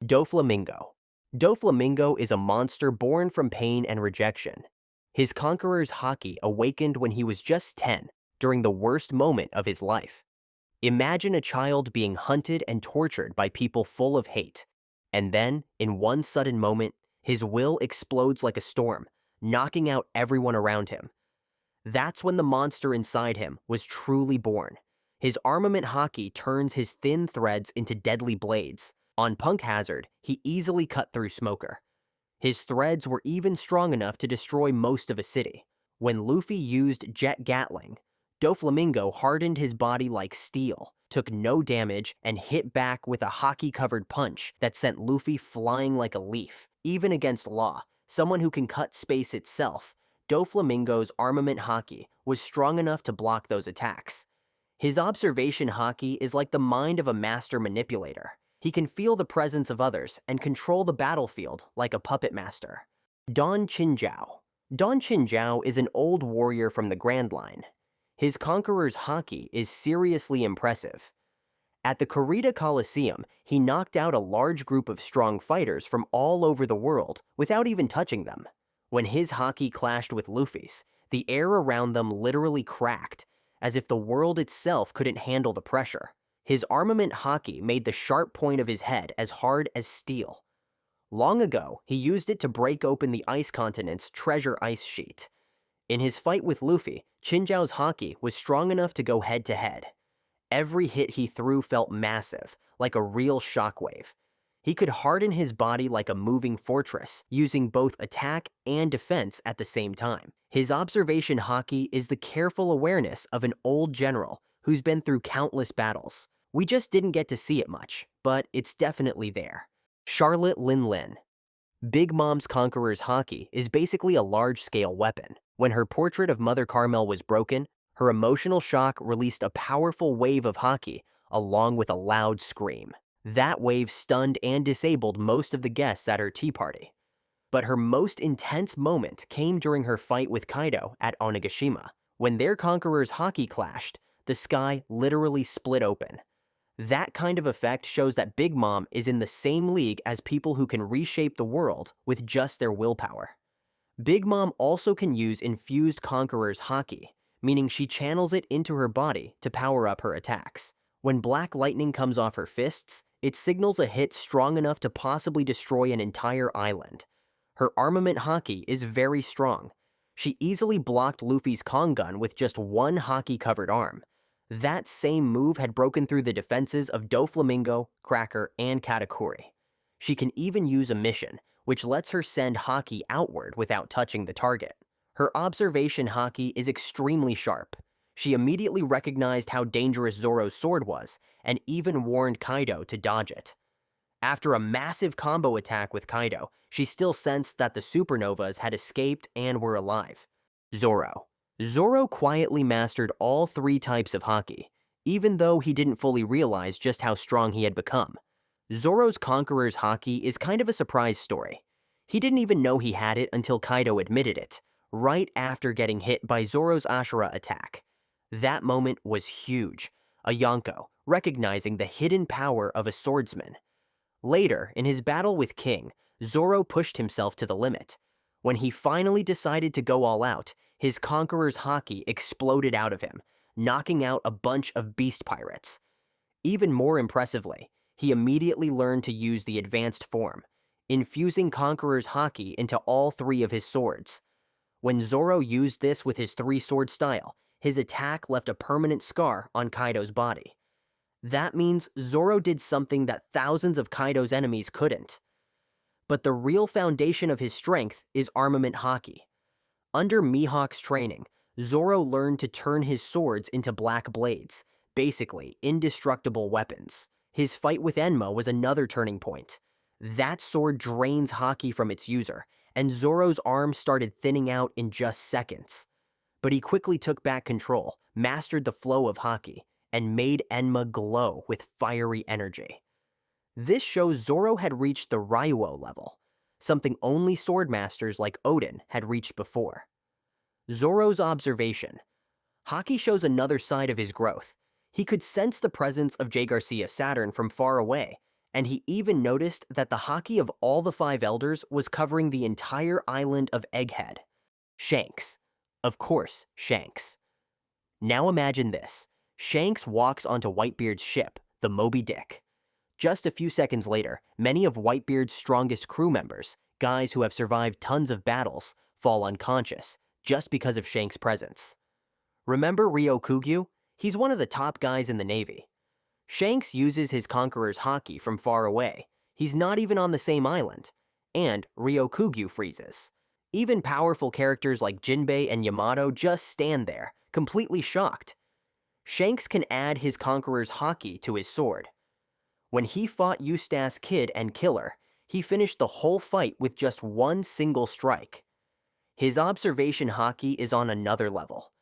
Doflamingo. Doflamingo is a monster born from pain and rejection. His Conqueror's Haki awakened when he was just 10, during the worst moment of his life. Imagine a child being hunted and tortured by people full of hate. And then, in one sudden moment, his will explodes like a storm, knocking out everyone around him. That's when the monster inside him was truly born. His Armament Haki turns his thin threads into deadly blades. On Punk Hazard, he easily cut through Smoker. His threads were even strong enough to destroy most of a city. When Luffy used Jet Gatling, Doflamingo hardened his body like steel, took no damage, and hit back with a Haki-covered punch that sent Luffy flying like a leaf. Even against Law, someone who can cut space itself, Doflamingo's Armament Haki was strong enough to block those attacks. His Observation Haki is like the mind of a master manipulator. He can feel the presence of others and control the battlefield like a puppet master. Chinjao. Chinjao is an old warrior from the Grand Line. His Conqueror's Haki is seriously impressive. At the Kurita Coliseum, he knocked out a large group of strong fighters from all over the world without even touching them. When his Haki clashed with Luffy's, the air around them literally cracked, as if the world itself couldn't handle the pressure. His Armament Haki made the sharp point of his head as hard as steel. Long ago, he used it to break open the ice continent's treasure ice sheet. In his fight with Luffy, Chinjao's Haki was strong enough to go head-to-head. Every hit he threw felt massive, like a real shockwave. He could harden his body like a moving fortress, using both attack and defense at the same time. His Observation Haki is the careful awareness of an old general who's been through countless battles. We just didn't get to see it much, but it's definitely there. Charlotte Lin Lin. Big Mom's Conqueror's Haki is basically a large-scale weapon. When her portrait of Mother Carmel was broken, her emotional shock released a powerful wave of Haki, along with a loud scream. That wave stunned and disabled most of the guests at her tea party. But her most intense moment came during her fight with Kaido at Onigashima. When their Conqueror's Haki clashed, the sky literally split open. That kind of effect shows that Big Mom is in the same league as people who can reshape the world with just their willpower. Big Mom also can use infused Conqueror's Haki, meaning she channels it into her body to power up her attacks. When black lightning comes off her fists, it signals a hit strong enough to possibly destroy an entire island. Her Armament Haki is very strong. She easily blocked Luffy's Kong gun with just one Haki-covered arm. That same move had broken through the defenses of Doflamingo, Cracker, and Katakuri. She can even use a mission, which lets her send Haki outward without touching the target. Her Observation Haki is extremely sharp. She immediately recognized how dangerous Zoro's sword was, and even warned Kaido to dodge it. After a massive combo attack with Kaido, she still sensed that the supernovas had escaped and were alive. Zoro. Zoro quietly mastered all three types of Haki, even though he didn't fully realize just how strong he had become. Zoro's Conqueror's Haki is kind of a surprise story. He didn't even know he had it until Kaido admitted it, right after getting hit by Zoro's Ashura attack. That moment was huge, a Yonko recognizing the hidden power of a swordsman. Later, in his battle with King, Zoro pushed himself to the limit. When he finally decided to go all out, his Conqueror's Haki exploded out of him, knocking out a bunch of beast pirates. Even more impressively, he immediately learned to use the advanced form, infusing Conqueror's Haki into all three of his swords. When Zoro used this with his three-sword style, his attack left a permanent scar on Kaido's body. That means Zoro did something that thousands of Kaido's enemies couldn't. But the real foundation of his strength is Armament Haki. Under Mihawk's training, Zoro learned to turn his swords into black blades, basically indestructible weapons. His fight with Enma was another turning point. That sword drains Haki from its user, and Zoro's arm started thinning out in just seconds. But he quickly took back control, mastered the flow of Haki, and made Enma glow with fiery energy. This shows Zoro had reached the Ryuo level, something only swordmasters like Oden had reached before. Zoro's Observation. Haki shows another side of his growth. He could sense the presence of J. Garcia Saturn from far away, And he even noticed that the haki of all the 5 elders was covering the entire island of Egghead. Shanks. Of course, Shanks. Now imagine this. Shanks walks onto Whitebeard's ship, the Moby Dick. Just a few seconds later, many of Whitebeard's strongest crew members, guys who have survived tons of battles, fall unconscious just because of Shanks' presence. Remember Ryokugyu? He's one of the top guys in the Navy. Shanks uses his Conqueror's Haki from far away. He's not even on the same island. And Ryokugyu freezes. Even powerful characters like Jinbei and Yamato just stand there, completely shocked. Shanks can add his Conqueror's Haki to his sword. When he fought Eustace Kid and Killer, he finished the whole fight with just one single strike. His observation Haki is on another level.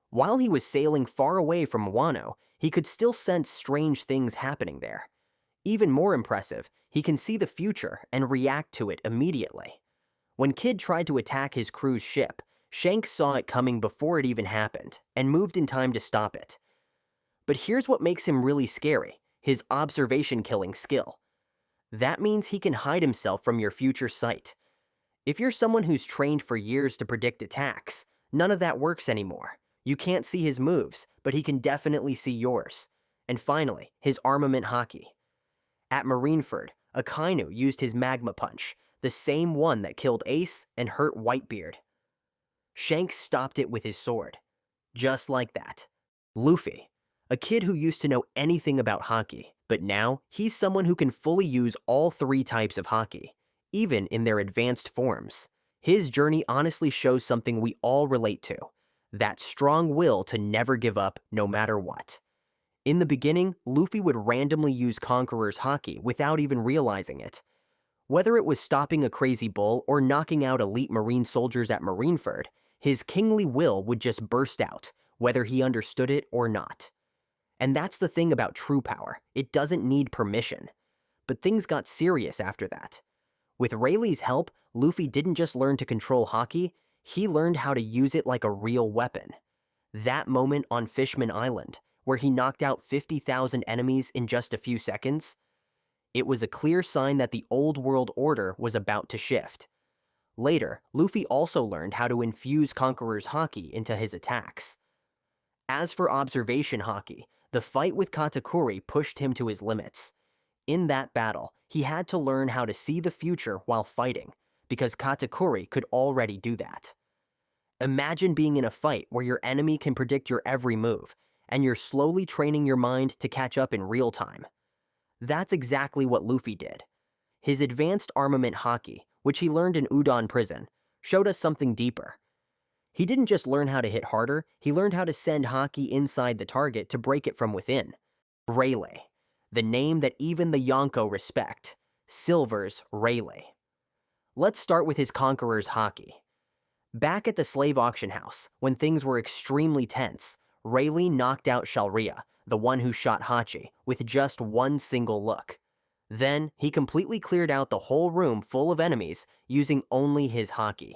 While he was sailing far away from Wano, he could still sense strange things happening there. Even more impressive, he can see the future and react to it immediately. When Kid tried to attack his crew's ship, Shanks saw it coming before it even happened and moved in time to stop it. But here's what makes him really scary: his observation killing skill. That means he can hide himself from your future sight. If you're someone who's trained for years to predict attacks, none of that works anymore. You can't see his moves, but he can definitely see yours. And finally, his Armament Haki. At Marineford, Akainu used his Magma Punch, the same one that killed Ace and hurt Whitebeard. Shanks stopped it with his sword. Just like that. Luffy, a kid who used to know anything about Haki, but now he's someone who can fully use all 3 types of Haki, even in their advanced forms. His journey honestly shows something we all relate to: that strong will to never give up no matter what. In the beginning, Luffy would randomly use Conqueror's Haki without even realizing it. Whether it was stopping a crazy bull or knocking out elite marine soldiers at Marineford, his kingly will would just burst out, whether he understood it or not. And that's the thing about true power: it doesn't need permission. But things got serious after that. With Rayleigh's help, Luffy didn't just learn to control Haki, he learned how to use it like a real weapon. That moment on Fishman Island, where he knocked out 50,000 enemies in just a few seconds, it was a clear sign that the old world order was about to shift. Later, Luffy also learned how to infuse Conqueror's Haki into his attacks. As for observation Haki, the fight with Katakuri pushed him to his limits. In that battle, he had to learn how to see the future while fighting, because Katakuri could already do that. Imagine being in a fight where your enemy can predict your every move, and you're slowly training your mind to catch up in real time. That's exactly what Luffy did. His advanced Armament Haki, which he learned in Udon Prison, showed us something deeper. He didn't just learn how to hit harder, he learned how to send Haki inside the target to break it from within. Rayleigh, the name that even the Yonko respect. Silver's Rayleigh. Let's start with his Conqueror's Haki. Back at the slave auction house, when things were extremely tense, Rayleigh knocked out Shalria, the one who shot Hachi, with just one single look. Then, he completely cleared out the whole room full of enemies using only his Haki.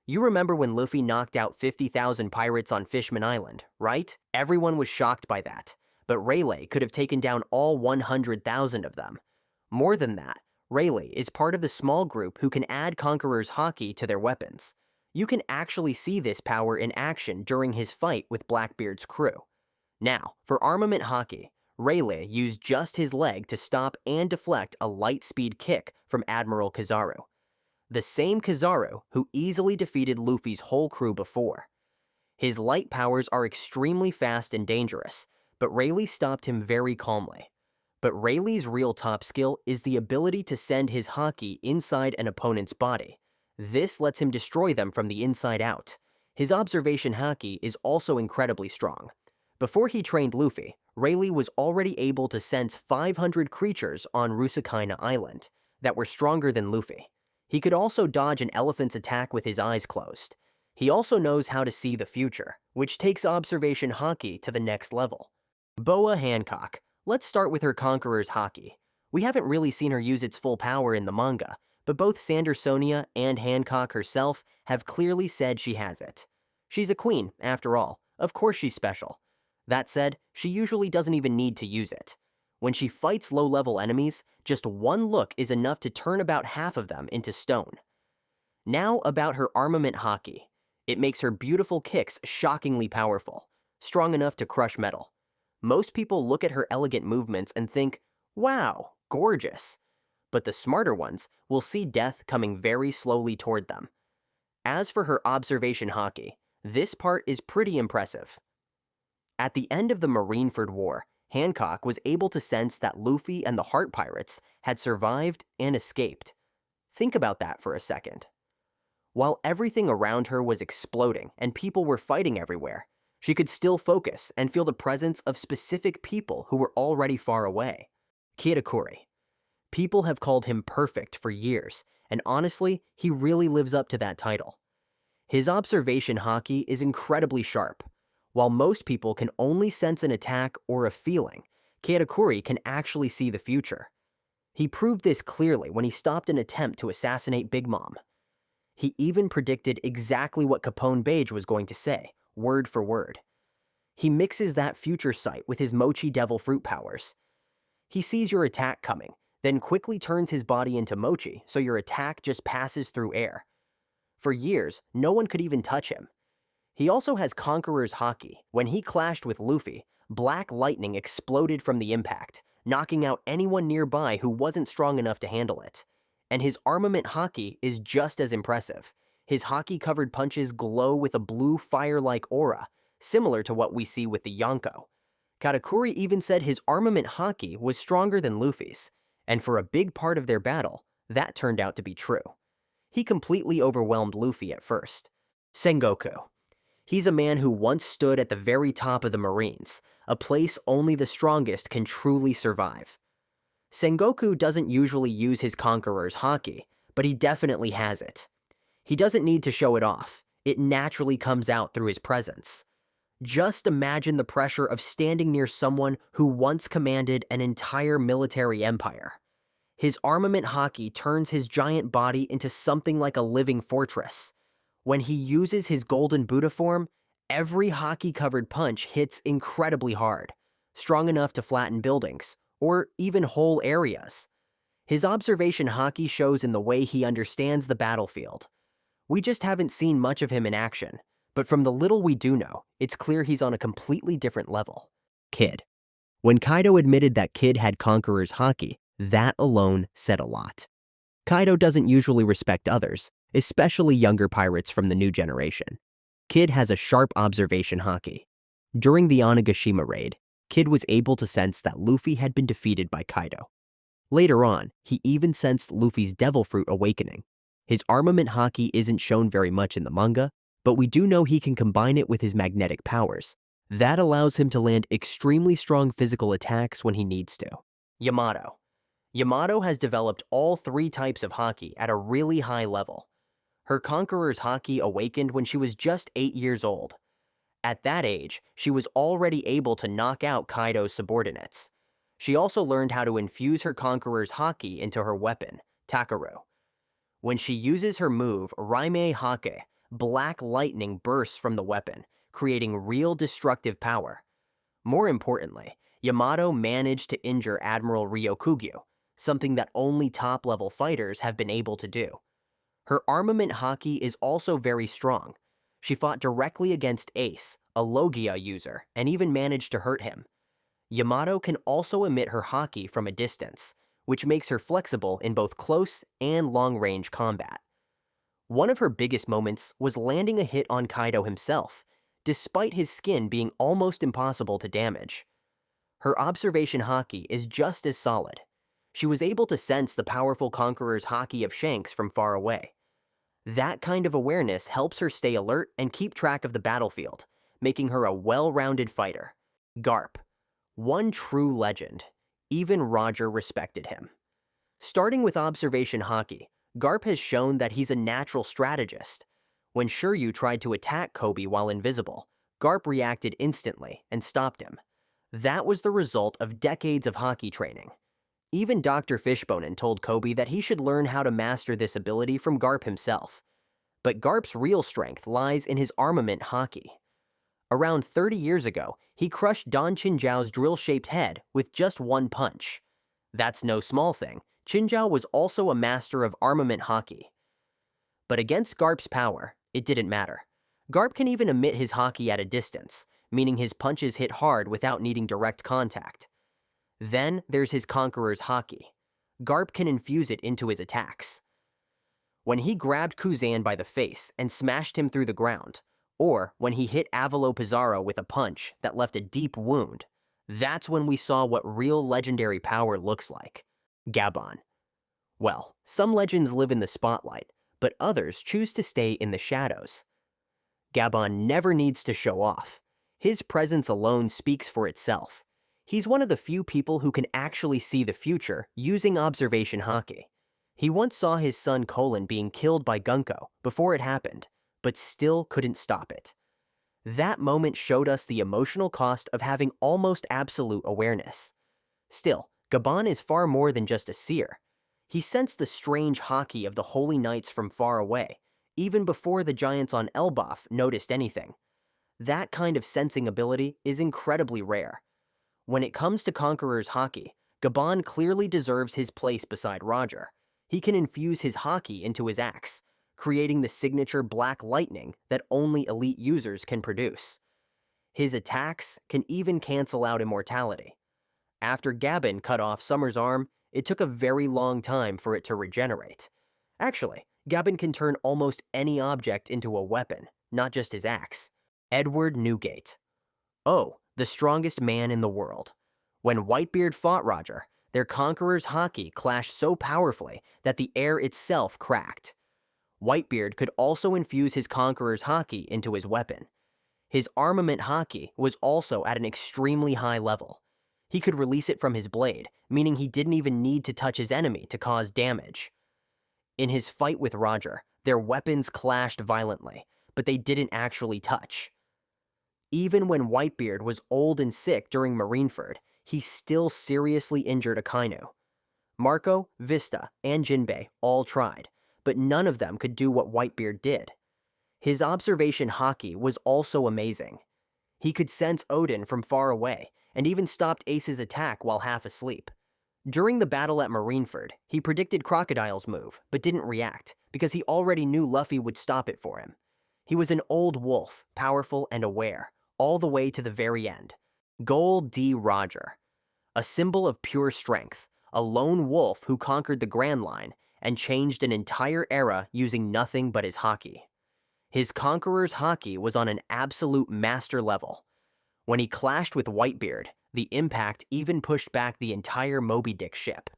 You remember when Luffy knocked out 50,000 pirates on Fishman Island, right? Everyone was shocked by that, but Rayleigh could have taken down all 100,000 of them. More than that, Rayleigh is part of the small group who can add Conqueror's Haki to their weapons. You can actually see this power in action during his fight with Blackbeard's crew. Now, for Armament Haki, Rayleigh used just his leg to stop and deflect a light-speed kick from Admiral Kizaru. The same Kizaru who easily defeated Luffy's whole crew before. His light powers are extremely fast and dangerous, but Rayleigh stopped him very calmly. But Rayleigh's real top skill is the ability to send his Haki inside an opponent's body. This lets him destroy them from the inside out. His observation Haki is also incredibly strong. Before he trained Luffy, Rayleigh was already able to sense 500 creatures on Rusakaina Island that were stronger than Luffy. He could also dodge an elephant's attack with his eyes closed. He also knows how to see the future, which takes observation Haki to the next level. Boa Hancock. Let's start with her Conqueror's Haki. We haven't really seen her use its full power in the manga, but both Sandersonia and Hancock herself have clearly said she has it. She's a queen, after all. Of course she's special. That said, she usually doesn't even need to use it. When she fights low-level enemies, just one look is enough to turn about half of them into stone. Now about her Armament Haki. It makes her beautiful kicks shockingly powerful, strong enough to crush metal. Most people look at her elegant movements and think, wow, gorgeous. But the smarter ones will see death coming very slowly toward them. As for her Observation Haki, this part is pretty impressive. At the end of the Marineford War, Hancock was able to sense that Luffy and the Heart Pirates had survived and escaped. Think about that for a second. While everything around her was exploding and people were fighting everywhere, she could still focus and feel the presence of specific people who were already far away. Katakuri. People have called him perfect for years, and honestly, he really lives up to that title. His Observation Haki is incredibly sharp. While most people can only sense an attack or a feeling, Katakuri can actually see the future. He proved this clearly when he stopped an attempt to assassinate Big Mom. He even predicted exactly what Capone Beige was going to say, word for word. He mixes that future sight with his Mochi Devil Fruit powers. He sees your attack coming, then quickly turns his body into Mochi so your attack just passes through air. For years, no one could even touch him. He also has Conqueror's Haki. When he clashed with Luffy, black lightning exploded from the impact, knocking out anyone nearby who wasn't strong enough to handle it. And his Armament Haki is just as impressive. His Haki-covered punches glow with a blue fire-like aura, similar to what we see with the Yonko. Katakuri even said his Armament Haki was stronger than Luffy's, and for a big part of their battle, that turned out to be true. He completely overwhelmed Luffy at first. Sengoku. He's a man who once stood at the very top of the Marines, a place only the strongest can truly survive. Sengoku doesn't usually use his Conqueror's Haki, but he definitely has it. He doesn't need to show it off. It naturally comes out through his presence. Just imagine the pressure of standing near someone who once commanded an entire military empire. His Armament Haki turns his giant body into something like a living fortress. When he uses his golden Buddha form, every Haki-covered punch hits incredibly hard, strong enough to flatten buildings, or even whole areas. His Observation Haki shows in the way he understands the battlefield. We just haven't seen much of him in action, but from the little we do know, it's clear he's on a completely different level. Kid. When Kaido admitted that Kid had Conqueror's Haki, that alone said a lot. Kaido doesn't usually respect others, especially younger pirates from the new generation. Kid has a sharp Observation Haki. During the Onigashima raid, Kid was able to sense that Luffy had been defeated by Kaido. Later on, he even sensed Luffy's Devil Fruit awakening. His Armament Haki isn't shown very much in the manga, but we do know he can combine it with his magnetic powers. That allows him to land extremely strong physical attacks when he needs to. Yamato. Yamato has developed all three types of Haki at a really high level. Her Conqueror's Haki awakened when she was just 8 years old. At that age, she was already able to knock out Kaido's subordinates. She also learned how to infuse her Conqueror's Haki into her weapon, Takaru. When she uses her move, Rayleigh Hake, black lightning bursts from the weapon, creating real destructive power. More importantly, Yamato managed to injure Admiral Ryokugyu, something that only top-level fighters have been able to do. Her Armament Haki is also very strong. She fought directly against Ace, a Logia user, and even managed to hurt him. Yamato can also emit her Haki from a distance, which makes her flexible in both close and long-range combat. One of her biggest moments was landing a hit on Kaido himself, despite his skin being almost impossible to damage. Her Observation Haki is just as solid. She was able to sense the powerful Conqueror's Haki of Shanks from far away. That kind of awareness helps her stay alert and keep track of the battlefield, making her a well-rounded fighter. Garp. One true legend. Even Roger respected him. Starting with Observation Haki, Garp has shown that he's a natural strategist. When Shiryu tried to attack Kobe while invisible, Garp reacted instantly and stopped him. That was the result of decades of Haki training. Even Dr. Fishbonen told Kobe that he should learn how to master this ability from Garp himself. But Garp's real strength lies in his Armament Haki. Around 30 years ago, he crushed Don Chinjao's drill-shaped head with just one punch. That's no small thing. Chinjao was also a master of Armament Haki. But against Garp's power, it didn't matter. Garp can even emit his Haki at a distance, meaning his punches hit hard without needing direct contact. Then there's his Conqueror's Haki. Garp can infuse it into his attacks. When he grabbed Kuzan by the face and smashed him through the ground, or when he hit Avalo Pizarro with a punch that left a deep wound, that's when we saw what real legendary power looks like. Gaban. Well, some legends live in the spotlight, but others choose to stay in the shadows. Gaban never needs to show off. His presence alone speaks for itself. He's one of the few people who can actually see the future using observation Haki. He once saw his son Colin being killed by Gunko before it happened, but still couldn't stop it. That moment showed us the emotional cost of having almost absolute awareness. Still, Gaban is far more than just a seer. He sensed the strange Haki of the Holy Knights from far away, even before the giants on Elbaf noticed anything. That kind of sensing ability is incredibly rare. When it comes to Conqueror's Haki, Gaban clearly deserves his place beside Roger. He can infuse his Haki into his axe, creating the signature black lightning that only elite users can produce. His attacks can even cancel out immortality. After Gaban cut off Summer's arm, it took a very long time for it to regenerate. Actually, Gaban can turn almost any object into a weapon, not just his axe. Edward Newgate. Oh, the strongest man in the world. When Whitebeard fought Roger, their Conqueror's Haki clashed so powerfully that the air itself cracked. Whitebeard could also infuse his Conqueror's Haki into his weapon. His Armament Haki was also at an extremely high level. He could release it from his blade, meaning he didn't even need to touch his enemy to cause damage. In his fight with Roger, their weapons clashed violently, but they didn't actually touch. Even when Whitebeard was old and sick during Marineford, he still seriously injured Akainu. Marco, Vista, and Jinbei all tried, but none of them could do what Whitebeard did. His observation Haki was also amazing. He could sense Oden from far away, and even stopped Ace's attack while half asleep. During the battle at Marineford, he predicted Crocodile's move, but didn't react, because he already knew Luffy would stop it for him. He was an old wolf, powerful and aware, all the way to the very end. Gol D Roger. A symbol of pure strength, a lone wolf who conquered the Grand Line and changed an entire era using nothing but his Haki. His Conqueror's Haki was on an absolute master level. When he clashed with Whitebeard, the impact even pushed back the entire Moby Dick ship.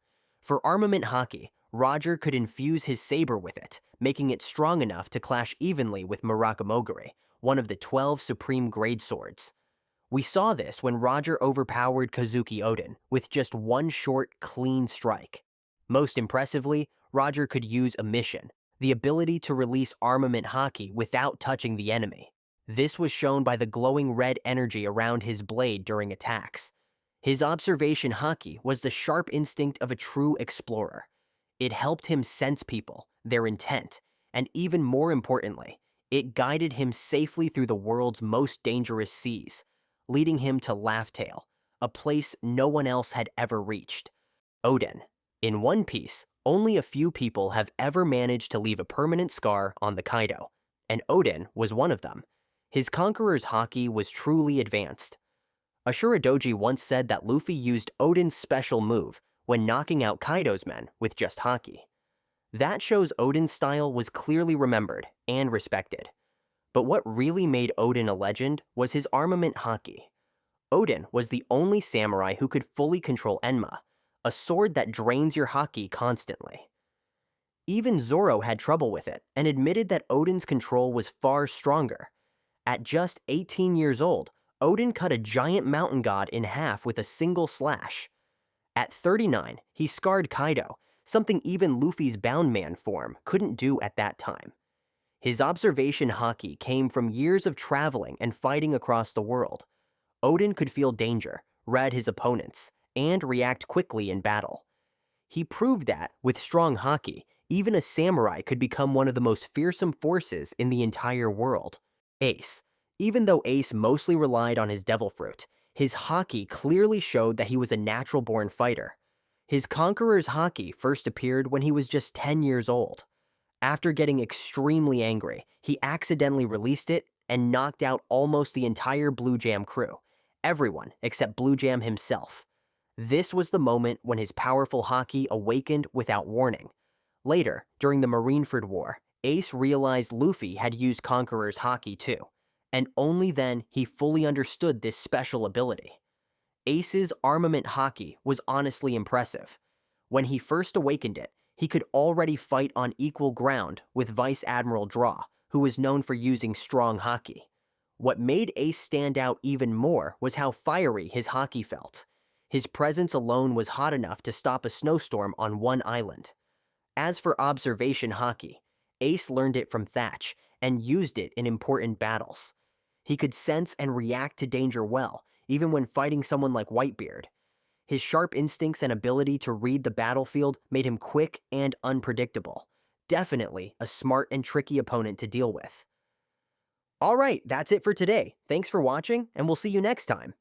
For Armament Haki, Roger could infuse his saber with it, making it strong enough to clash evenly with Murakamogiri, one of the 12 supreme grade swords. We saw this when Roger overpowered Kozuki Oden with just one short, clean strike. Most impressively, Roger could use emission, the ability to release Armament Haki without touching the enemy. This was shown by the glowing red energy around his blade during attacks. His observation Haki was the sharp instinct of a true explorer. It helped him sense people, their intent, and even more importantly, it guided him safely through the world's most dangerous seas, leading him to Laugh-Tale, a place no one else had ever reached. Oden. In One Piece, only a few people have ever managed to leave a permanent scar on the Kaido, and Oden was one of them. His Conqueror's Haki was truly advanced. Ashura Doji once said that Luffy used Oden's special move when knocking out Kaido's men with just Haki. That shows Oden's style was clearly remembered and respected. But what really made Oden a legend was his Armament Haki. Oden was the only samurai who could fully control Enma, a sword that drains your Haki constantly. Even Zoro had trouble with it and admitted that Oden's control was far stronger. At just 18 years old, Oden cut a giant mountain god in half with a single slash. At 39, he scarred Kaido, something even Luffy's Bound Man form couldn't do at that time. His observation Haki came from years of traveling and fighting across the world. Oden could feel danger, read his opponents, and react quickly in battle. He proved that, with strong Haki, even a samurai could become one of the most fearsome forces in the entire world. Ace. Even though Ace mostly relied on his devil fruit, his haki clearly showed that he was a natural-born fighter. His Conqueror's haki first appeared when he was just 10 years old. After getting extremely angry, he accidentally released it and knocked out almost the entire Blue Jam crew, everyone except Blue Jam himself. This was the moment when his powerful haki awakened without warning. Later, during the Marineford War, Ace realized Luffy had used Conqueror's haki too, and only then he fully understood this special ability. Ace's Armament Haki was honestly impressive. When he first awakened it, he could already fight on equal ground with Vice Admiral Draw, who was known for using strong haki. What made Ace stand out even more was how fiery his haki felt. His presence alone was hot enough to stop a snowstorm on one island. As for observation haki, Ace learned it from Thatch and used it in important battles. He could sense and react to danger well, even when fighting someone like Whitebeard. His sharp instincts and ability to read the battlefield made him quick and unpredictable. Definitely a smart and tricky opponent to deal with. Alright, that's it for today. Thanks for watching, and we'll see you next time.